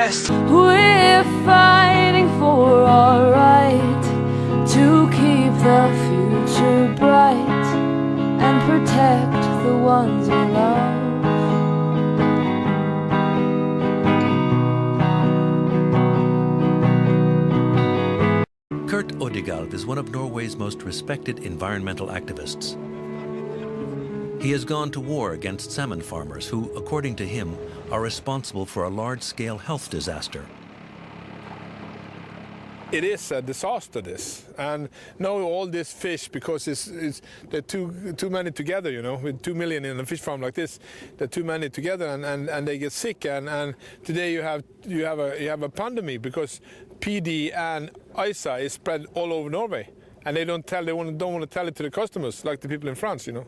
best. We're fighting for our right to keep the future bright and protect the ones we love. Kurt Odegaard is one of Norway's most respected environmental activists. He has gone to war against salmon farmers who, according to him, are responsible for a large-scale health disaster. It is a disaster, this, and now all this fish, because they're too many together, you know, with 2 million in a fish farm like this, they're too many together, and they get sick, and today you have a pandemic because PD and ISA is spread all over Norway, and they don't want to tell it to the customers like the people in France, you know.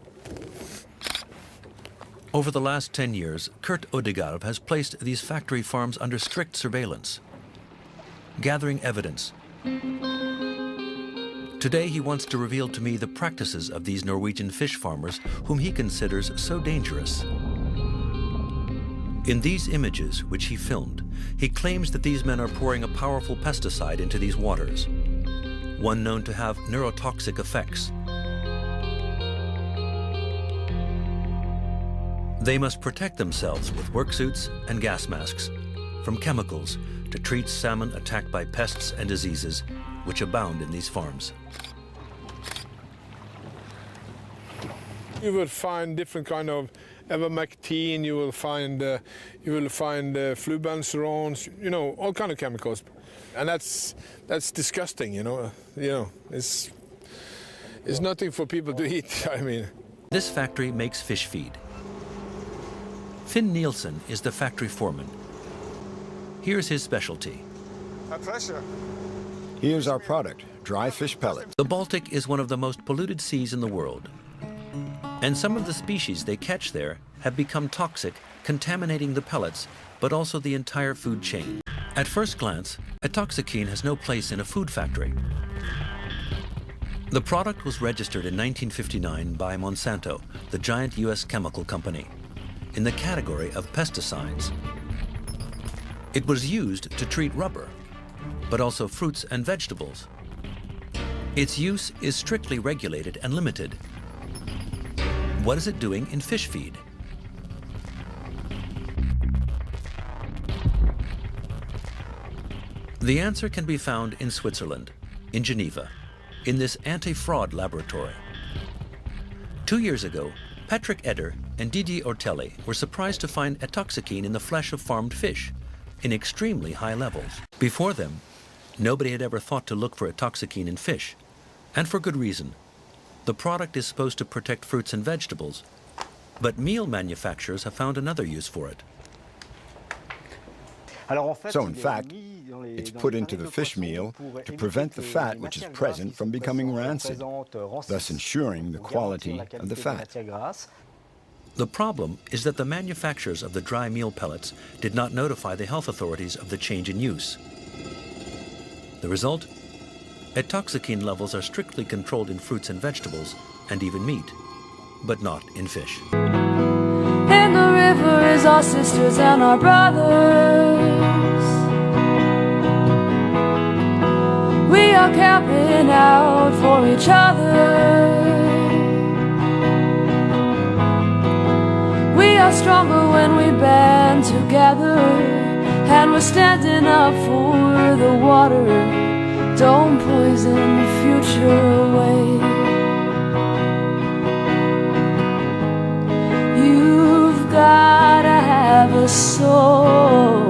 Over the last 10 years, Kurt Odegaard has placed these factory farms under strict surveillance, gathering evidence. Today he wants to reveal to me the practices of these Norwegian fish farmers whom he considers so dangerous. In these images, which he filmed, he claims that these men are pouring a powerful pesticide into these waters, one known to have neurotoxic effects. They must protect themselves with work suits and gas masks from chemicals to treat salmon attacked by pests and diseases which abound in these farms. You will find different kind of ivermectin, you will find flubenzurones, you know, all kind of chemicals, and that's disgusting, you know. It's nothing for people to eat. I mean, this factory makes fish feed. Finn Nielsen is the factory foreman. Here's his specialty. A pleasure. Here's our product, dry fish pellets. The Baltic is one of the most polluted seas in the world, and some of the species they catch there have become toxic, contaminating the pellets, but also the entire food chain. At first glance, atoxicine has no place in a food factory. The product was registered in 1959 by Monsanto, the giant US chemical company, in the category of pesticides. It was used to treat rubber, but also fruits and vegetables. Its use is strictly regulated and limited. What is it doing in fish feed? The answer can be found in Switzerland, in Geneva, in this anti-fraud laboratory. 2 years ago, Patrick Eder and Didier Ortelli were surprised to find atoxicine in the flesh of farmed fish in extremely high levels. Before them, nobody had ever thought to look for atoxicine in fish, and for good reason. The product is supposed to protect fruits and vegetables, but meal manufacturers have found another use for it. So in fact, it's put into the fish meal to prevent the fat which is present from becoming rancid, thus ensuring the quality of the fat. The problem is that the manufacturers of the dry meal pellets did not notify the health authorities of the change in use. The result? Atoxicine levels are strictly controlled in fruits and vegetables, and even meat, but not in fish. In the river is our sisters and our brothers. We are camping out for each other. We are stronger when we band together, and we're standing up for the water. Don't poison the future away. You've gotta have a soul.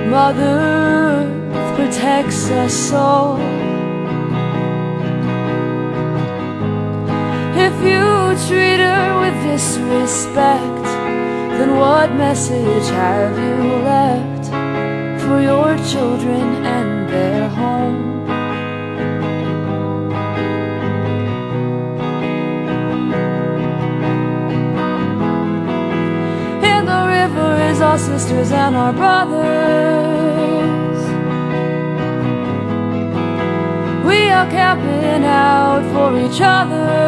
Mother Earth protects us all. If you treat her with disrespect, then what message have you left for your children and their home? In the river is our sisters and our brothers. We are camping out for each other.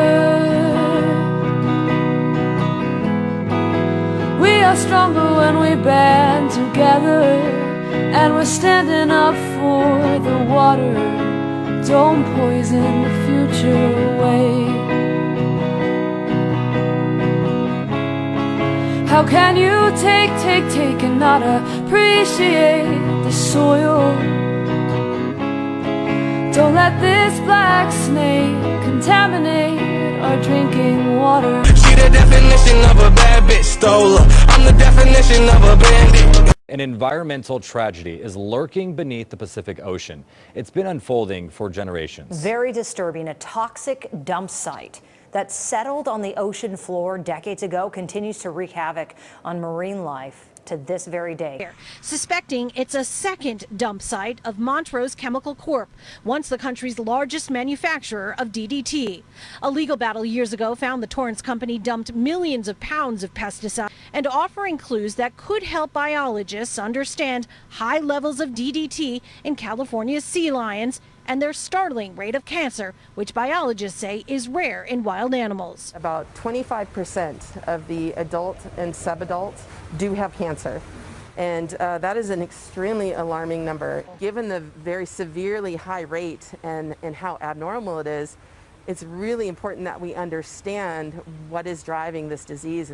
We are stronger when we band together, and we're standing up for the water. Don't poison the future away. How can you take and not appreciate the soil? Don't let this black snake contaminate our drinking water. She the definition of a bad bitch, stole her. I'm the definition of a bandit. An environmental tragedy is lurking beneath the Pacific Ocean. It's been unfolding for generations. Very disturbing. A toxic dump site that settled on the ocean floor decades ago continues to wreak havoc on marine life to this very day. Suspecting it's a second dump site of Montrose Chemical Corp., once the country's largest manufacturer of DDT. A legal battle years ago found the Torrance company dumped millions of pounds of pesticide and offering clues that could help biologists understand high levels of DDT in California's sea lions and their startling rate of cancer, which biologists say is rare in wild animals. About 25% of the adult and subadults do have cancer. And that is an extremely alarming number. Given the very severely high rate and how abnormal it is, it's really important that we understand what is driving this disease.